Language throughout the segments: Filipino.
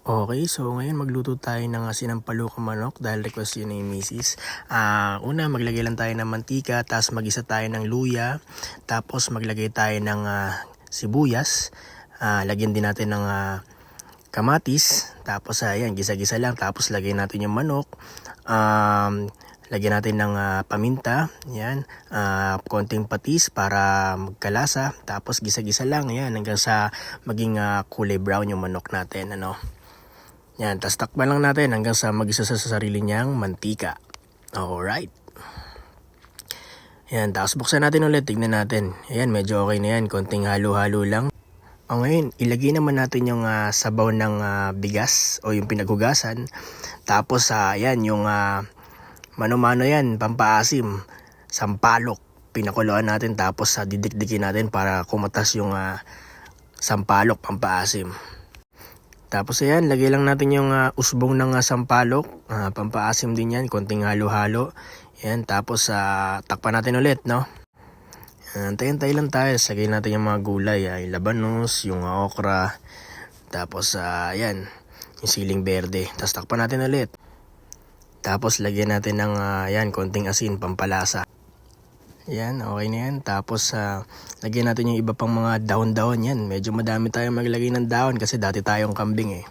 Okay, so ngayon magluto tayo ng sinampalukang manok dahil request yun ni Mrs. Una, maglagay lang tayo ng mantika, tapos magisa tayo ng luya, tapos maglagay tayo ng sibuyas, lagyan din natin ng kamatis, tapos ayan, gisa-gisa lang, tapos lagyan natin yung manok, lagyan natin ng paminta, yan, konting patis para magkalasa, tapos gisa-gisa lang, yan, hanggang sa maging kulay brown yung manok natin, ano. Yan, tas takpan lang natin hanggang sa mag-isa sa sarili niyang mantika. Alright. Yan, tapos buksan natin ulit, tignan natin. Ayan, medyo okay na yan, konting halo-halo lang. O ngayon, ilagay naman natin yung sabaw ng bigas o yung pinaghugasan. Tapos, ayan, yung mano-mano yan, pampaasim, sampalok. Pinakuluan natin tapos didikdikin natin para kumatas yung sampalok, pampaasim. Tapos ayan, lagay lang natin yung usbong ng sampalok, pampaasim din yan, konting halo-halo. Ayan, tapos takpan natin ulit, no? Antay-antay lang tayo, sagay natin yung mga gulay, yung labanos, yung okra, tapos ayan, yung siling berde. Tapos takpan natin ulit. Tapos lagyan natin ng ayan, konting asin, pampalasa. Yan, okay na yan. Tapos lagyan natin yung iba pang mga dahon-dahon yan. Medyo madami tayong maglagay ng dahon kasi dati tayong kambing eh.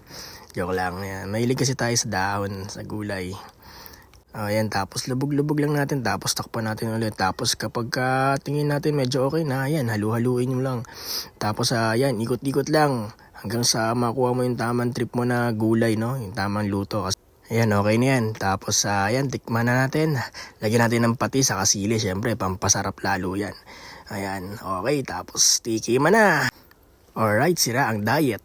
Joke lang. Yan. Mahilig kasi tayo sa dahon, sa gulay. Yan, tapos lubog-lubog lang natin. Tapos takpan natin ulit. Tapos kapag tingin natin medyo okay na, yan, halu-haluin nyo lang. Tapos yan, ikot-ikot lang. Hanggang sa makuha mo yung tamang trip mo na gulay, no? Yung tamang luto. Ayan, okay na yan. Tapos, ayan, tikman na natin. Lagyan natin ng patis sa sili, syempre, pampasarap lalo yan. Ayan, okay, tapos tikiman na. Alright, sira ang diet.